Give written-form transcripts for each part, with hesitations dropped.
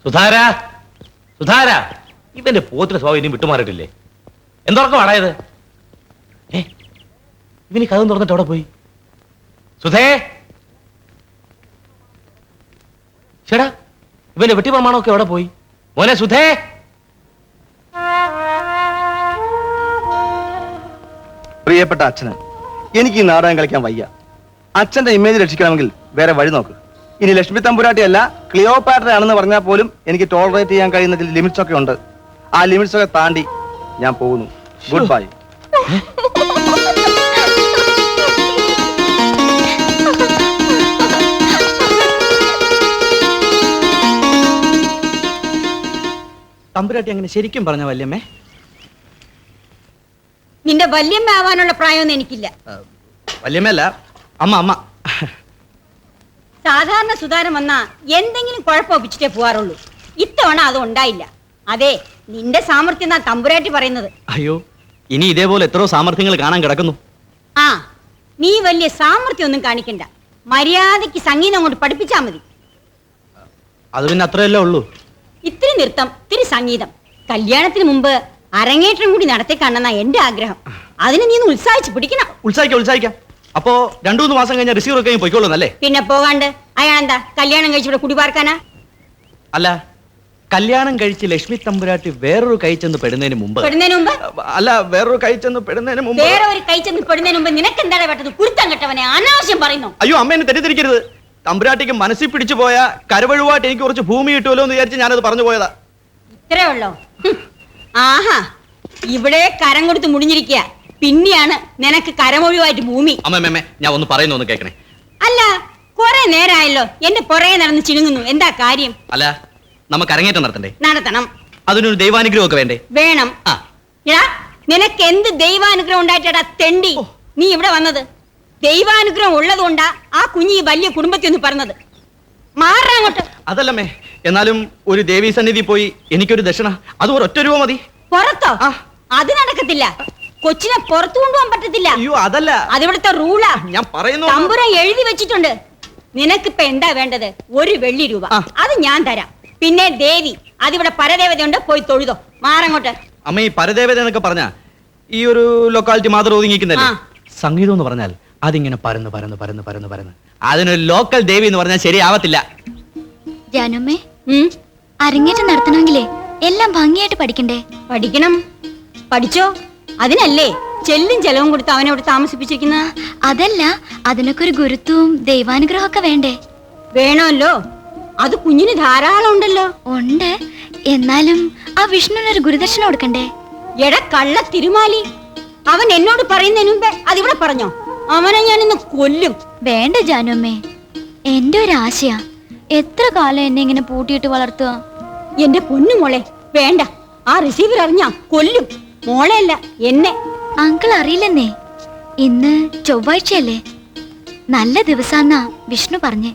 സുധാര, സുധാര, ഇവന്റെ പോത്തിന് സ്വഭാവം ഇനിയും വിട്ടുമാറിയിട്ടില്ലേ? എന്തൊക്കെ വാടായത്? ഇവന് കഥ തുറന്നിട്ട് എവിടെ പോയി? സുധേ, ചേടാ, ഇവന്റെ വെട്ടിപ്രമാണമൊക്കെ എവിടെ പോയി? മോനെ സുധേ! പ്രിയപ്പെട്ട അച്ഛന്, എനിക്ക് ഈ നാടകം കളിക്കാൻ വയ്യ. അച്ഛന്റെ ഇമേജ് രക്ഷിക്കണമെങ്കിൽ വേറെ വഴി നോക്ക്. ഇനി ലക്ഷ്മി തമ്പുരാട്ടിയല്ല ക്ലിയോപാട്ര ആണെന്ന് പറഞ്ഞാൽ പോലും എനിക്ക് ടോളറേറ്റ് ചെയ്യാൻ കഴിയുന്ന ചില ലിമിറ്റ്സ് ഒക്കെ ഉണ്ട്. ആ ലിമിറ്റ്സ് ഒക്കെ താണ്ടി ഞാൻ പോകുന്നു. Good bye. തമ്പുരാട്ടി അങ്ങനെ ശരിക്കും പറഞ്ഞ വല്യമ്മേ? നിന്റെ വല്യമ്മ ആവാനുള്ള പ്രായമൊന്നും എനിക്കില്ല. വല്യമ്മല്ല, അമ്മ. അമ്മ സാധാരണ സുധാരം വന്നാ എന്തെങ്കിലും കുഴപ്പമൊപ്പിച്ചിട്ടേ പോവാറുള്ളൂ. ഇത്തവണ അത് ഉണ്ടായില്ല. അതെ, നിന്റെ സാമർത്ഥ്യം എന്നാ തമ്പുരാട്ടി പറയുന്നത്. അയ്യോ, ഇനി ഇതേപോലെ എത്രയോ സാമർത്ഥ്യങ്ങൾ കാണാൻ കിടക്കുന്നു. ആ, നീ വലിയ സാമർത്ഥ്യം ഒന്നും കാണിക്കണ്ട. മര്യാദയ്ക്ക് സംഗീതം കൊണ്ട് പഠിപ്പിച്ചാ മതി. അത് പിന്നെ അത്രയല്ലേ ഉള്ളൂ. ഇത്തിരി നൃത്തം, ഇത്തിരി സംഗീതം. കല്യാണത്തിന് മുമ്പ് അരങ്ങേറ്റം കൂടി നടത്തി കാണുന്ന എന്റെ ആഗ്രഹം. അതിന് നീ ഉത്സാഹിച്ച് പിടിക്കണം. ഉത്സാഹിക്കാം. അപ്പോ 2-3 മാസം കഴിഞ്ഞാൽ റിസീവർ ഒക്കെ പോയിക്കോളൂന്നല്ലേ? പിന്നെ പോകാണ്ട് അയാളെന്താ കല്യാണം കഴിച്ചിവിടെ കുടിപാർക്കാനാ? അല്ല, കല്യാണം കഴിച്ച് ലക്ഷ്മി തമ്പുരാട്ടി വേറൊരു കൈ ചെന്ന് പെടുന്നതിന് മുമ്പ് അല്ല, വേറൊരു കൈ ചെന്ന് പെടുന്നതിന് മുമ്പ് വേറെ ഒരു കൈ ചെന്ന് പെടുന്നതിന് മുമ്പ് നിനക്ക് എന്താണ് വേണ്ടത്? കുരുത്തം കെട്ടവനെ അനാവശ്യം പറയുന്നു. അയ്യോ അമ്മ, എന്നെ തെറ്റിദ്ധരിക്കരുത്. തമ്പുരാട്ടിക്ക് മനസ്സിൽ പിടിച്ചു പോയ കരവഴുവായിട്ട് എനിക്ക് കുറച്ച് ഭൂമി കിട്ടുമല്ലോ എന്ന് വിചാരിച്ച് ഞാനത് പറഞ്ഞു പോയതാ. ഇത്രേ ഉള്ളോ? ആഹാ, ഇവിടെ കരം കൊടുത്ത് മുടിഞ്ഞിരിക്കുക. പിന്നെയാണ് നിനക്ക് കരമൊഴിവായിട്ട് ഭൂമി. അമ്മ, ഞാൻ ഒന്ന് പറയുന്നു കേൾക്കണേ. അല്ല, കുറെ നേരമായല്ലോ എന്റെ പുറകെ നടന്ന് ചിണുങ്ങുന്നു. എന്താ കാര്യം? അല്ല, നമുക്ക് അരങ്ങേറ്റം നടത്തണ്ടേ? നടത്തണം. അതിനൊരു ദൈവാനുഗ്രഹം ഒക്കെ വേണ്ടേ? വേണം. നിനക്ക് എന്ത് ദൈവാനുഗ്രഹം ഉണ്ടായിട്ടാ തെണ്ടി നീ ഇവിടെ വന്നത്? ദൈവാനുഗ്രഹം ഉള്ളതുകൊണ്ടാ ആ കുഞ്ഞി വലിയ കുടുംബത്തിൽ ഒന്ന് പറഞ്ഞത്. മാറാങ്ങോട്ട്. അതല്ലമ്മേ, എന്നാലും ഒരു ദേവീ സന്നിധി പോയി എനിക്കൊരു ദക്ഷിണ, അത് ഒരൊറ്റ രൂപ മതി. പുറത്തോ? അത് നടക്കത്തില്ല. കൊച്ചിനെ പുറത്തു കൊണ്ടുപോകാൻ പറ്റത്തില്ല. അയ്യോ അതല്ല, അതിവിടുത്തെ റൂളാ. ഞാൻ പറയുന്നു. തമ്പുരാൻ എഴുതി വെച്ചിട്ടുണ്ട്. നിനക്കിപ്പോ എന്താ വേണ്ടത്? 1 വെള്ളി രൂപ. അത് ഞാൻ തരാം. പിന്നെ ദേവി, അതിവിടെ പരദേവതയുണ്ട്, പോയി തൊഴുതോ. മാറങ്ങോട്ട്. അമ്മ, ഈ പരദേവത എന്നൊക്കെ പറഞ്ഞ ഈ ഒരു ലൊക്കാലിറ്റി മാത്രം ഒതുങ്ങിക്കുന്നല്ലേ? സംഗീതം എന്ന് പറഞ്ഞാൽ അതിങ്ങനെ പരന്ന് അതിനൊരു ലോക്കൽ ദേവി എന്ന് പറഞ്ഞാൽ ശരിയാവത്തില്ല. ജാനുമ്മേ, അരങ്ങേറ്റം നടത്തണമെങ്കിലേ എല്ലാം ഭംഗിയായിട്ട് പഠിക്കണ്ടേ? പഠിക്കണം. പഠിച്ചോ? അതിനല്ലേ ചെല്ലും ചെലവും കൊടുത്ത് അവനോട് താമസിപ്പിച്ചിരിക്കുന്ന. അതല്ല, അതിനൊക്കെ ഒരു ഗുരുത്വവും ദൈവാനുഗ്രഹം ഒക്കെ വേണ്ടേ? വേണമല്ലോ. അത് കുഞ്ഞിന് ധാരാളം ഉണ്ടല്ലോ. ഉണ്ട്, എന്നാലും ആ വിഷ്ണുവിനൊരു ഗുരുദക്ഷിണ കൊടുക്കണ്ടേ? എട കള്ള തിരുമാലി, അവൻ എന്നോട് പറയുന്നതിന് മുമ്പേ അതിവിടെ പറഞ്ഞോ? അവനെ ഞാൻ ഇന്ന് കൊല്ലും. വേണ്ട ജാനുമ്മേ, എന്റെ ഒരു ആശയാ. എത്ര കാലം എന്നെ ഇങ്ങനെ പൂട്ടിയിട്ട് വളർത്തുക? എന്റെ പൊന്നു മോളെ, വേണ്ട. ആ റിസീവർ അറിഞ്ഞാ കൊല്ലും. മോളെയല്ല, എന്നെ. അങ്കിൾ അറിയില്ലെന്നേ. ഇന്ന് ചൊവ്വാഴ്ചയല്ലേ? നല്ല ദിവസാന്നാ വിഷ്ണു പറഞ്ഞേ.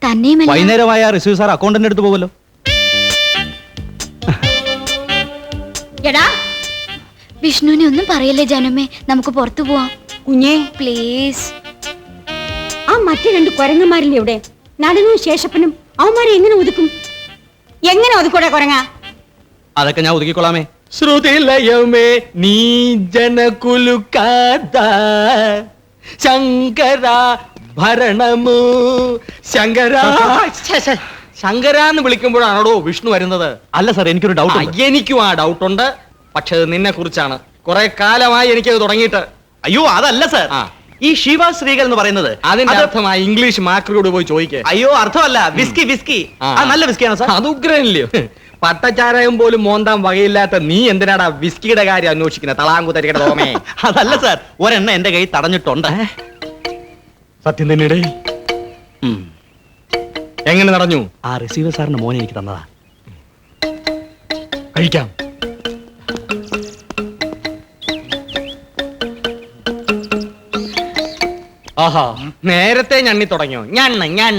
തന്നെയുമല്ല, വൈകുന്നേരമായ റിസീവർ സാർ അക്കൗണ്ടന്റ് എടുത്ത് പോവല്ലോ. എടാ, വിഷ്ണുവിനെ ഒന്നും പറയല്ലേ ജാനുമ്മേ, നമുക്ക് പുറത്തു പോവാം. കുഞ്ഞേ പ്ലീസ്. ആ മറ്റു 2 കുരങ്ങന്മാരില്ലേ ഇവിടെ? നടനും ശേഷപ്പനും. അവന്മാരെ എങ്ങനെ ഒതുക്കും? എങ്ങനെ ഒതുക്കൂടെ കുരങ്ങ? അതൊക്കെ ഞാൻ ഒതുക്കിക്കൊള്ളാമേ. ശ്രുതിലയമേ നീ ജനകുലുക്കാത ശങ്കര ഭരണമു ശങ്കര. ശങ്കരാന്ന് വിളിക്കുമ്പോഴാണോ വിഷ്ണു വരുന്നത്? അല്ല സാർ, എനിക്കൊരു ഡൗട്ട്. എനിക്കും ആ ഡൗട്ട് ഉണ്ട്. പക്ഷെ അത് നിന്നെ കുറിച്ചാണ്. കുറെ കാലമായി എനിക്കത് തുടങ്ങിയിട്ട്. അയ്യോ അതല്ല സാർ, ഈ ശിവശ്രീകൾ എന്ന് പറയുന്നത് അതിന്റെ അർത്ഥമായി ഇംഗ്ലീഷ് മാക്രോട് പോയി ചോദിക്കേ. അയ്യോ അർത്ഥമല്ല, വിസ്കി. നല്ല വിസ്കിയാണ് സാർ. അത് ഉഗ്രനില്ലയോ? പട്ടച്ചാരായം പോലും മോന്താൻ വകയില്ലാത്ത നീ എന്തിനാടാ വിസ്കിയുടെ കാര്യം അന്വേഷിക്കുന്നത്? തളാങ്കുത്തരികട തോമേ. അതല്ല സാർ, ഒരെണ്ണ എന്റെ കൈ തടഞ്ഞിട്ടുണ്ട്. സത്യം തന്നെടേ. എങ്ങനെ തടഞ്ഞു? ആ റിസീവർ സാറിന്റെ മോനെ എനിക്ക് തന്നതാ. കഴിക്കാം. ആഹാ, നേരത്തെ ഞണ്ണി തുടങ്ങിയോ? ഞണ്ണ് ഞാൻ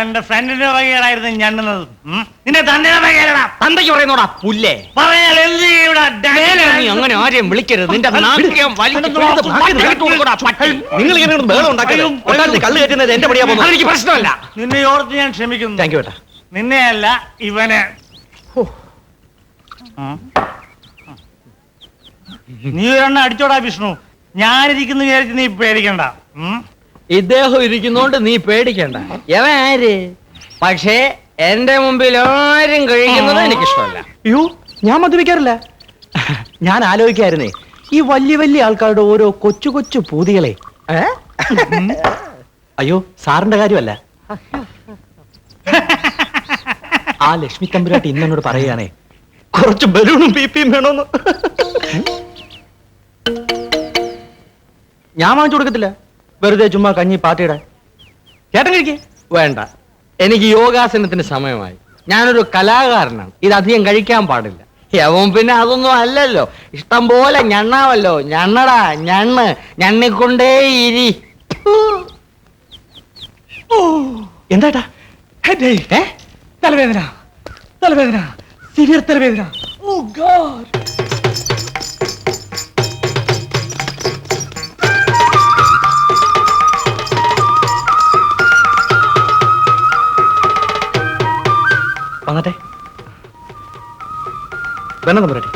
എന്റെ ഫ്രണ്ടിന്റെ വകയിലായിരുന്നു ഞണ്ണുന്നത്. നിന്നെ തന്റെ വകയിലടാ. തന്തയ്ക്ക് പറയുന്നോടാ പുല്ലേ. പറയാൻ എന്ത് ചെയ്യൂടാ? നീ അങ്ങനെ ആരെയും വിളിക്കരുത്. നിന്റെ നിങ്ങൾ ഇങ്ങനെ ബഹളം ഉണ്ടാക്കരുത്. കള്ളു കയറ്റുന്നത് എന്റെ പടിയാ പോകുന്നത്. എനിക്ക് പ്രശ്നമല്ല. നിന്നെ ഓർത്ത് ഞാൻ ക്ഷമിക്കുന്നു. താങ്ക് യു ഏട്ടാ. നിന്നെയല്ല ഇവനെ. നീ ഒരെണ്ണം അടിച്ചോടാ വിഷ്ണു. ഞാനിരിക്കുന്നു വിചാരിച്ച് നീ പേടിക്കണ്ട. ഇദ്ദേഹം ഇരിക്കുന്നോണ്ട് നീ പേടിക്കണ്ട. എവൻ ആര്? പക്ഷേ എന്റെ മുമ്പിൽ ആരും കഴിക്കുന്നത് എനിക്കിഷ്ടമല്ല. അയ്യോ, ഞാൻ മദ്യപിക്കാറില്ല. ഞാൻ ആലോചിക്കായിരുന്നേ, ഈ വലിയ വലിയ ആൾക്കാരുടെ ഓരോ കൊച്ചു കൊച്ചു പൂതികളെ. അയ്യോ, സാറിന്റെ കാര്യമല്ല. ആ ലക്ഷ്മി തമ്പുരാട്ടി ഇന്നോട് പറയുകയാണേ, കുറച്ച് ബലൂണും പിപിയും വേണോന്ന്. ഞാൻ വാങ്ങിച്ചു കൊടുക്കത്തില്ല, വെറുതെ ചുമ്മാ കഞ്ഞി പാട്ടിയിടാൻ. ചേട്ടൻ കഴിക്കേ? വേണ്ട, എനിക്ക് യോഗാസനത്തിന് സമയമായി. ഞാനൊരു കലാകാരനാണ്, ഇത് അധികം കഴിക്കാൻ പാടില്ല. യവൻ പിന്നെ അതൊന്നും അല്ലല്ലോ, ഇഷ്ടം പോലെ ഞണ്ണാവല്ലോ. ഞണ്ണടാ, ഞണ്ണ്, ഞണ്ണിക്കൊണ്ടേ ഇരി. എന്താട്ടാ? തലവേദന, തലവേദന, സിവിയർ തലവേദന. ഓ ഗോഡ്. വന്നട്ടെ, വേണം തമ്പുരാട്ടി.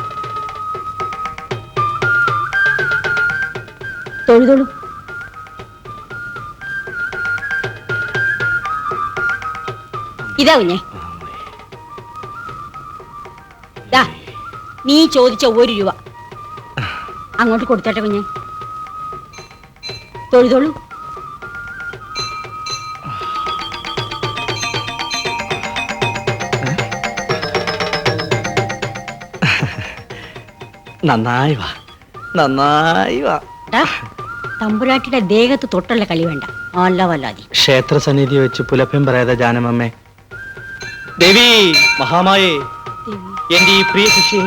തൊഴുതൊളു. ഇതാ കുഞ്ഞെ, നീ ചോദിച്ച 1 രൂപ അങ്ങോട്ട് കൊടുത്തോട്ടെ കുഞ്ഞെ. തൊഴുതൊളു. നന്നായി വാ, നന്നായി വാ. തമ്പുരാട്ടിയുടെ ദേഹത്ത് തൊട്ടുള്ള കളി വേണ്ട, അല്ല വല്ലാതി. ക്ഷേത്ര സന്നിധി വെച്ച് പുലഭ്യം പറയാതെ ജാനമമ്മേ. ദേവി മഹാമായേ, എന്റെ ഈ പ്രിയ ശിഷ്യയെ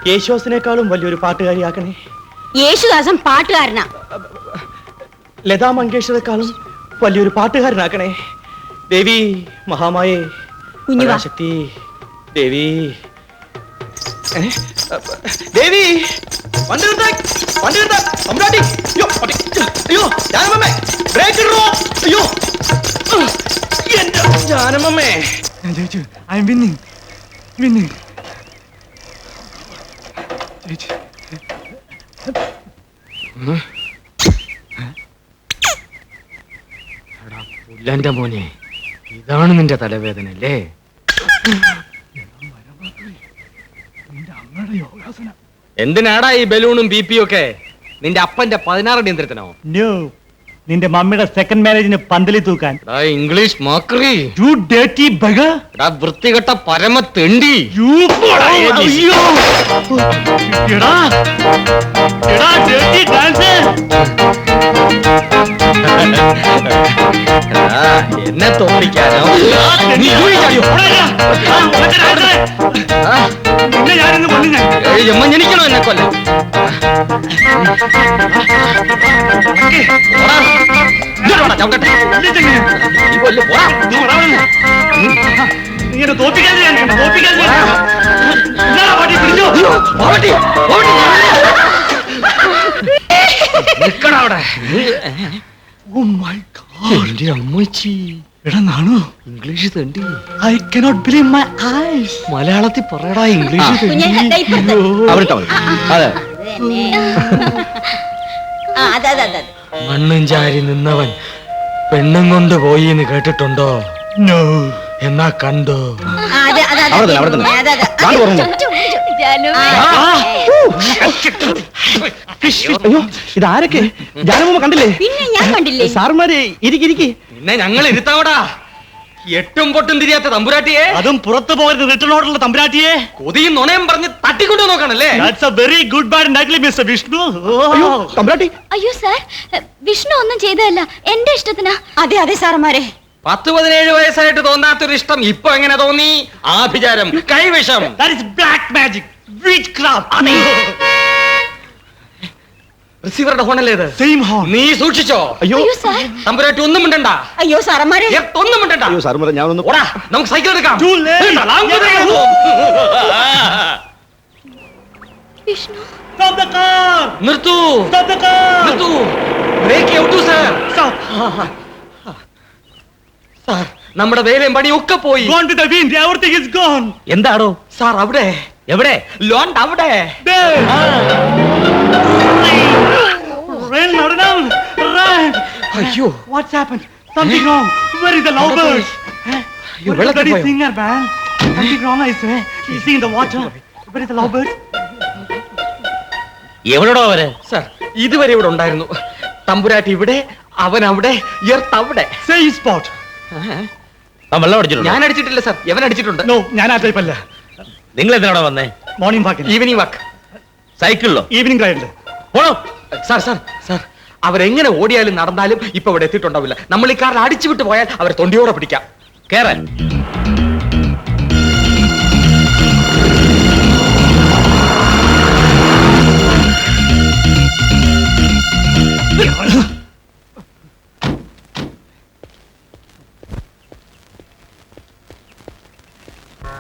യേശുദാസിനേക്കാളും വലിയൊരു പാട്ടുകാരിയാക്കണേ. യേശുദാസൻ പാട്ടുകാരനാ. ലതാ മങ്കേഷ്കറേക്കാളും വലിയൊരു പാട്ടുകാരനാക്കണേ. ദേവി മഹാമായേ, കുഞ്ഞുവാ. ശക്തി ദേവി. ദേവി, വണ്ടി നിർത്താ, വണ്ടി നിർത്താ. തമ്പുരാട്ടി, അയ്യോ, അയ്യോ, ജാനമമ്മേ, ബ്രേക്ക് ഇടോ. അയ്യോ, എന്റെ ജാനമമ്മേ. ഞാൻ ചോദിച്ചു, ഐ എം വിന്നിങ്, വിന്നിങ്. പുല്ലന്റെ മോനെ, ഇതാണ് നിന്റെ തലവേദന അല്ലേ? എന്തിനാടാ ഈ ബലൂണും ബിപിയും ഒക്കെ? നിന്റെ അപ്പന്റെ 16 അടിയന്തരത്തിനോ? നിന്റെ മമ്മിയുടെ സെക്കൻഡ് മാരേജിന് പന്തലി തൂക്കാൻ. ഇംഗ്ലീഷ് മാക്രി, You dirty beggar. വൃത്തികെട്ട പരമ തെണ്ടി. You അയ്യോ. എടാ, എടാ dirty dancer. എന്നെ തോന്നിക്കാനോ? പിന്നെ ഞാനിന്ന് കൊല്ലും ഞാൻ. ജനിക്കണോ എന്നെ കൊല്ല? ഇങ്ങനെ തോപ്പിക്കാതെ എന്റെ അമ്മച്ചി. എടാ നാണു, ഇംഗ്ലീഷ് തണ്ടി. I cannot believe my eyes. മലയാളത്തിൽ പറയടാ ഇംഗ്ലീഷ് കുഞ്ഞെ, തണ്ടി. ദാ ഇപ്പുറത്ത്. അവിടെ അതെ. അതെ. മണ്ണും ചാരി നിന്നവൻ പെണ്ണും കൊണ്ട് പോയി എന്ന് കേട്ടിട്ടുണ്ടോ? No. എന്നാ കണ്ടോ? അവിടെ തന്നെ. കാണ് തുറന്നു. അയ്യോ, ഇതാരൊക്കെ? ജാനമമ്മ കണ്ടില്ലേ? പിന്നെ ഞാൻ കണ്ടില്ലേ? സാറുമാരെ ഇരിക്കിരിക്കി. പിന്നെ ഞങ്ങൾ ഇരുത്താവടാ. എട്ടും പൊട്ടും തിരിയാത്ത തമ്പുരാട്ടിയെ, അതും പുറത്തു പോകരുത് റിട്ടേൺ ഓർഡറുള്ള തമ്പുരാട്ടിയെ. കൊതിയും നുണയും പറഞ്ഞ് തട്ടിക്കൊണ്ടു നോക്കണല്ലേ? That's a very good bad nightly Mr. Vishnu. അയ്യോ, തമ്പുരാട്ടി. അയ്യോ സാർ, വിഷ്ണു ഒന്നും ചെയ്തതല്ല, എന്റെ ഇഷ്ടത്തിനാ. അതെ സാറന്മാരെ. 10-17 വയസ്സായിട്ട് തോന്നാത്തൊരു ഇഷ്ടം ഇപ്പൊ എങ്ങനെ തോന്നി? ആഭിചാരം, കൈവിഷം. That is black magic, witchcraft. റിസീവറുടെ ഫോണല്ലേ ഇത്? Same horn. നീ സൂക്ഷിച്ചോ. അയ്യോ, അയ്യോ സാർ, തമ്പുരാട്ടി ഒന്നും മിണ്ടണ്ട, അയ്യോ സാറന്മാരെ. ഒന്നും മിണ്ടണ്ട. അയ്യോ സാറുമാരെ, ഞാനൊന്ന് ഓടാ, നമുക്ക് സൈക്കിൾ എടുക്കാം. Too late. Vishnu. Stop the car. നിർത്തൂ, Stop the car. നിർത്തൂ. Brake out sir. Stop. Sir നമ്മുടെ വേലയും പണിയും ഒക്കെ പോയി. Gone to the wind. Everything is gone. എന്താണോ സാർ അവിടെ എവിടെ ലോണ്ട് അവിടെ. There. Run, run, run. അയ്യോ What's happened? Something wrong. Where is the lovebird? അയ്യോ, Where is the വെള്ളത്തിൽ bloody പോയോ? singer, man? Something wrong, I say. You see in the water. Where is the lovebird? എവിടെടോ അവര്? Sir ഇതുവരെ ഇവിടെ ഉണ്ടായിരുന്നു. തമ്പുരാട്ടി ഇവിടെ, അവൻ അവിടെ, എർത്ത് അവിടെ. Say his spot. ആ വെള്ളം അടിച്ചിട്ടുണ്ടോ? ഞാൻ അടിച്ചിട്ടില്ല സാർ, എവൻ അടിച്ചിട്ടുണ്ട്. No, ഞാൻ ആ type അല്ല. നിങ്ങൾ എന്തിനാണോ വന്നേ? Morning walk. Evening walk. സൈക്കിളിലോ? Evening ride. പോണോ? സാർ സാർ സാർ അവരെങ്ങനെ ഓടിയാലും നടന്നാലും ഇപ്പൊ ഇവിടെ എത്തിയിട്ടുണ്ടാവില്ല. നമ്മൾ ഈ കാറിൽ അടിച്ചു വിട്ട് പോയാൽ അവരെ തൊണ്ടിയോടെ പിടിക്കാം. കേറാൻ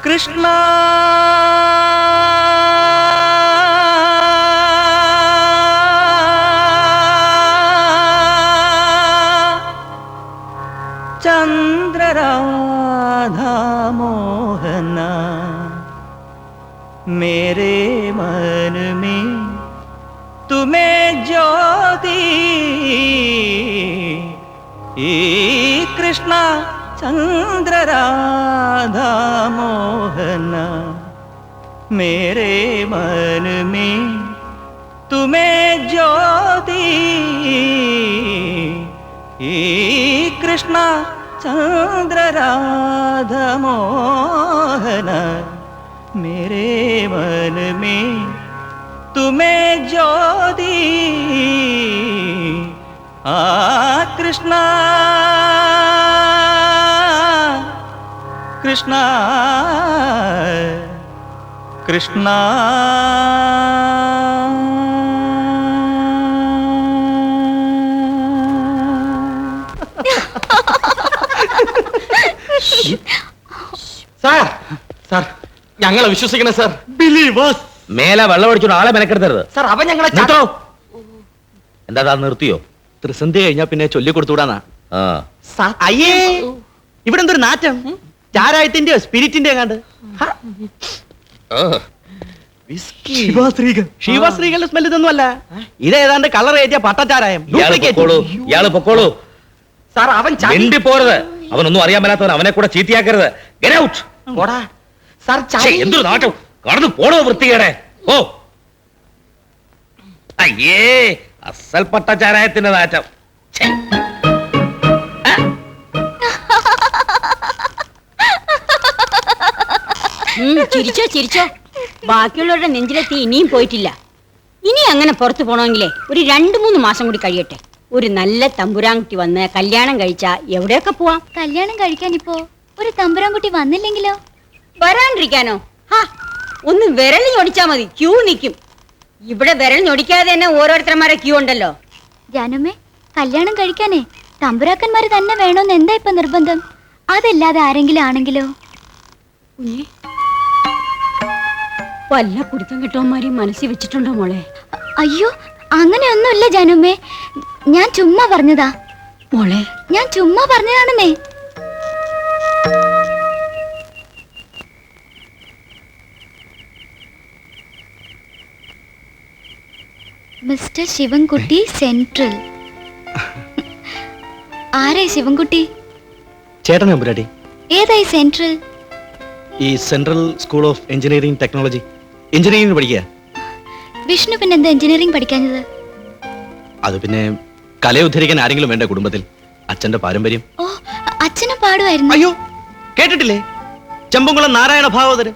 കൃഷ്ണ चंद्रराधा मोहन मेरे मन में तुम्हें ज्योति कृष्णा चंद्रराधा मोहन मेरे मन में तुम्हें ज्योति कृष्णा चंद्रराधा मोहन मेरे मन में तुम्हें ज्योति कृष्णा कृष्णा कृष्णा സാർ സാർ ഞങ്ങളെ വിശ്വസിക്കണം സാർ. Believe us. മേലെ വെള്ളം അടിച്ചോണ്ട് ആളെ മെനക്കെടുത്തരുത്. സാർ അവൻ ഞങ്ങളെ നിർത്തോ. എന്താ താൻ നിർത്തിയോ? ത്രിസന്ധി കഴിഞ്ഞാ പിന്നെ ചൊല്ലി കൊടുത്തുകൂടാന്നാ. ആ അയ്യേ ഇവിടെ എന്തൊരു നാറ്റം. ചാരായത്തിന്റെയോ സ്പിരിറ്റിന്റെയോ കണ്ട് ശിവാശ്രീകൾ. ശിവശ്രീകളുടെ സ്മെൽ ഇതൊന്നും അല്ല. ഇതേതാണ്ട് കളർ ഏറ്റിയ പട്ടച്ചാരായം. ഇയാള് പൊക്കോളൂ, ഇയാള് പൊക്കോളൂ. സാർ അവൻ മിണ്ടി പോരുത്. അവനൊന്നും അറിയാൻ മേലാത്തവൻ, അവനെ കൂടെ ചീത്തയാക്കരുത്. Get out. പോടാ സാർ ഛെ, എന്തൊരു നാട്ടം. കടന്നു പോണോ വൃത്തികേടെ. ഓ അയ്യേ അസൽ പട്ടച്ചാരായത്തിന്റെ നാറ്റം. ഛെ. ചിരിച്ചോ ചിരിച്ചോ. ബാക്കിയുള്ളവരുടെ നെഞ്ചിലെത്തി ഇനിയും പോയിട്ടില്ല. ഇനി അങ്ങനെ പുറത്തു പോണമെങ്കിലേ ഒരു 2-3 മാസം കൂടി കഴിയട്ടെ. ഒരു നല്ല തമ്പുരാൻകുട്ടി വന്ന് കല്യാണം കഴിച്ചാ എവിടെയൊക്കെ പോവാം. കല്യാണം കഴിക്കാൻ ഇപ്പോ ഒരു തമ്പുരാൻകുട്ടി വന്നില്ലെങ്കിലോ? വരാണ്ടിരിക്കാനോ? ഹാ, ഒന്ന് വിരൽ ഞൊടിച്ചാ മതി, ക്യൂ നിൽക്കും. ഇവിടെ വിരൽ ഞൊടിക്കാതെ തന്നെ ഓരോരുത്തന്മാരെ ക്യൂ ഉണ്ടല്ലോ. ജാനുമ്മേ, കല്യാണം കഴിക്കാനേ തമ്പുരാക്കന്മാര് തന്നെ വേണോന്ന് എന്താ ഇപ്പൊ നിർബന്ധം? അതല്ലാതെ ആരെങ്കിലും ആണെങ്കിലോ? കുഞ്ഞേ, വല്ല കുടുത്തം കെട്ടവന്മാരെയും മനസ്സിൽ വെച്ചിട്ടുണ്ടോ മോളെ? അയ്യോ, അങ്ങനെയൊന്നുമില്ല ജാനുമ്മേ, ഞാൻ ചുമ്മാ പറഞ്ഞതാ. മോളെ, ഞാൻ ചുമ്മാ പറഞ്ഞതാണെന്നേ. Mister Sivankutty central. ആരായി ശിവൻകുട്ടി? ചേട്ടൻ എമ്പുരാട്ടി. ഏതായി സെൻട്രൽ? ഈ central school of engineering technology engineering പഠിക്കുക. വിഷ്ണു പിന്നെ എന്താ എഞ്ചിനീയറിംഗ് പഠിക്കാഞ്ഞത്? അത് പിന്നെ കലയെ ഉദ്ധരിക്കാൻ ആരെങ്കിലും വേണ്ട കുടുംബത്തിൽ. അച്ഛന്റെ പാരമ്പര്യം. ഓ, അച്ഛനും പാടുമായിരുന്നു. അയ്യോ, കേട്ടിട്ടില്ലേ? ചെമ്പുംകുളം നാരായണ ഭാഗവതര്.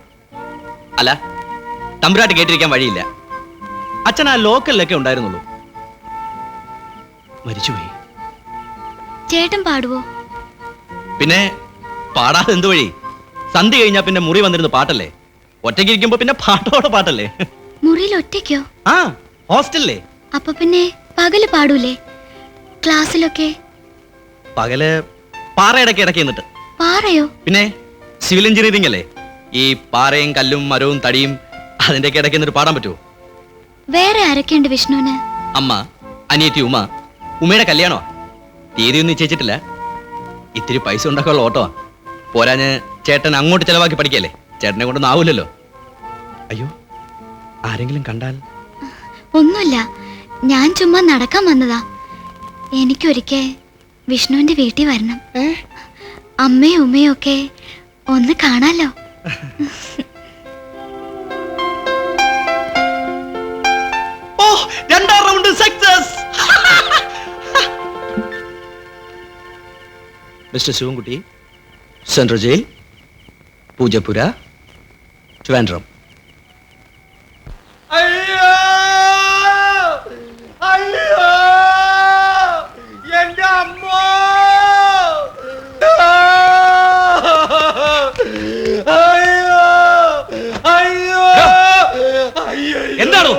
അല്ല, തമ്പുരാട്ടി കേട്ടിരിക്കാൻ വഴിയില്ല. അച്ഛൻ ആ ലോക്കലിലൊക്കെ ഉണ്ടായിരുന്നുള്ളൂ, മരിച്ചുപോയി. ചേട്ടൻ പാടുവോ? പിന്നെ പാടാതെ എന്ത് വഴി? സന്ധ്യ കഴിഞ്ഞാ പിന്നെ മുറി വന്നിരുന്ന് പാട്ടല്ലേ. ഒറ്റയ്ക്ക് ഇരിക്കുമ്പോ പിന്നെ പാട്ടോടെ പാട്ടല്ലേ. മുറിയിൽ ഒറ്റയ്ക്കോ? ആ, ഹോസ്റ്റലിലെ. അപ്പൊ പിന്നെ പകല് പാടൂലേ? ക്ലാസ്സിലൊക്കെ? പകല് പാറയിടയ്ക്ക് ഇടയ്ക്ക് എന്നിട്ട്. പാറയോ? പിന്നെ സിവിൽ എഞ്ചിനീയറിംഗ് അല്ലേ, ഈ പാറയും കല്ലും മരവും തടിയും അതിന്റെയൊക്കെ ഇടയ്ക്ക് എന്നിട്ട് പാടാൻ പറ്റുമോ? വേറെ ആരൊക്കെയുണ്ട് വിഷ്ണുവിന്? അമ്മ, അനിയത്തി ഉമ. ഉമയുടെ കല്യാണമാ. തീയതി ഒന്നും നിശ്ചയിച്ചിട്ടില്ല. ഇത്തിരി പൈസ ഉണ്ടാക്കാനുള്ള ഓട്ടമാ. പോരാഞ്ഞ് ചേട്ടൻ അങ്ങോട്ട് ചെലവാക്കി പഠിക്കല്ലേ, ചേട്ടനെ കൊണ്ടൊന്നും ആവൂലല്ലോ. അയ്യോ, ആരെങ്കിലും കണ്ടാൽ? ഒന്നുമില്ല, ഞാൻ ചുമ്മാ നടക്കാൻ വന്നതാ. എനിക്കൊരിക്കൽ വിഷ്ണുവിന്റെ വീട്ടിൽ വരണം. അമ്മയും ഉമ്മയും ഒക്കെ ഒന്ന് കാണാലോ. ഓ, രണ്ടാം round success. Mister Sivankutty, central jail, Poojappura, Trivandrum. അയ്യോ അയ്യോ എന്റെ അമ്മ അയ്യോ അയ്യോ അയ്യോ എന്താണോ?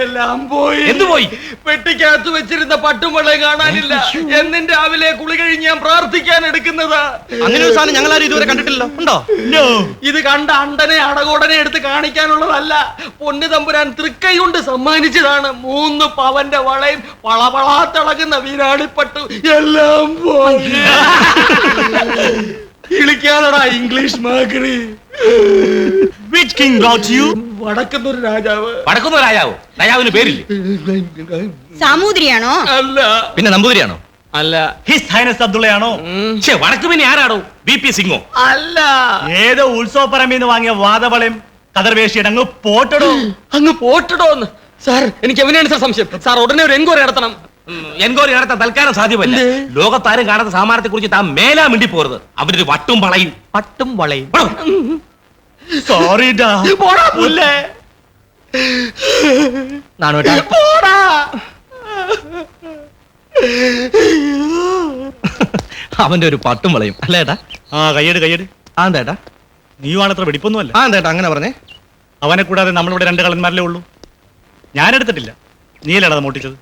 എല്ലാം പോയി. എന്ത് പോയി? പെട്ടിക്കകത്ത് വെച്ചിരുന്ന പട്ടുമളെ കാണാനില്ല. എന്നും രാവിലെ കുളി കഴിഞ്ഞ് ഞാൻ പ്രാർത്ഥിക്കാൻ എടുക്കുന്നതാ. അങ്ങനെ ഒരു സാധനം ഞങ്ങളാരും ഇതുവരെ കണ്ടിട്ടില്ലല്ലോ. ഉണ്ടോ? ഇത് കണ്ട അണ്ടനെ അടകോടനെ എടുത്ത് കാണിക്കാനുള്ളതല്ല. പൊന്നു തമ്പുരാൻ തൃക്കൈ കൊണ്ട് സമ്മാനിച്ചതാണ്. 3 പവന്റെ വളയും വളവളാ തിളങ്ങുന്ന വീരാളിപ്പട്ടു എല്ലാം പോയി. ഇളിക്കാതടാ ഇംഗ്ലീഷ് മാക്രി. Which king brought you? വടക്കുന്നൊരു രാജാവ്. വടക്കുന്ന രാജാവോ? രാജാവിന് പേരില്ലേ? സാമൂതിരിയാണോ? അല്ല. പിന്നെ നമ്പൂതിരിയാണോ? അല്ല. His Highness അബ്ദുള്ളയാണോ? വടക്ക് പിന്നെ ആരാടോ? BP സിംഗോ? അല്ല. ഏതോ ഉത്സവപ്പറമ്പിന്ന് വാങ്ങിയ വാദവളയും കതർവേഷിയുടെ അങ്ങ് പോട്ടടോ. അങ്ങ് പോട്ടിടോന്ന്. സാർ, എനിക്ക് എവിടെയാണ് സാർ സംശയം? സാർ ഉടനെ ഒരു എൻക്വയറി നടത്തണം. എൻക്വയറി നടത്താൻ തൽക്കാലം സാധ്യമല്ല. ലോകത്താരും കാണാത്ത സാമാനത്തെ കുറിച്ച് താൻ മേലാ മിണ്ടി പോരുത്. അവരൊരു വട്ടും വളയും. പട്ടും വളയും. സോറി ഡാ. പോടാ പുല്ലേ. നാണോട്ടാ. പോടാ. അവന്റെ ഒരു പട്ടും വളയും അല്ലേ ഏട്ടാ? ആ കയ്യട്. ആ എന്താ? നീയുമാണത്ര വെടിപ്പൊന്നുമല്ല. ആ എന്താ അങ്ങനെ പറഞ്ഞേ? അവനെ കൂടാതെ നമ്മളിവിടെ 2 കള്ളന്മാരല്ലേ ഉള്ളൂ. ഞാൻ എടുത്തിട്ടില്ല, നീയല്ലേടാ മോട്ടിച്ചത്.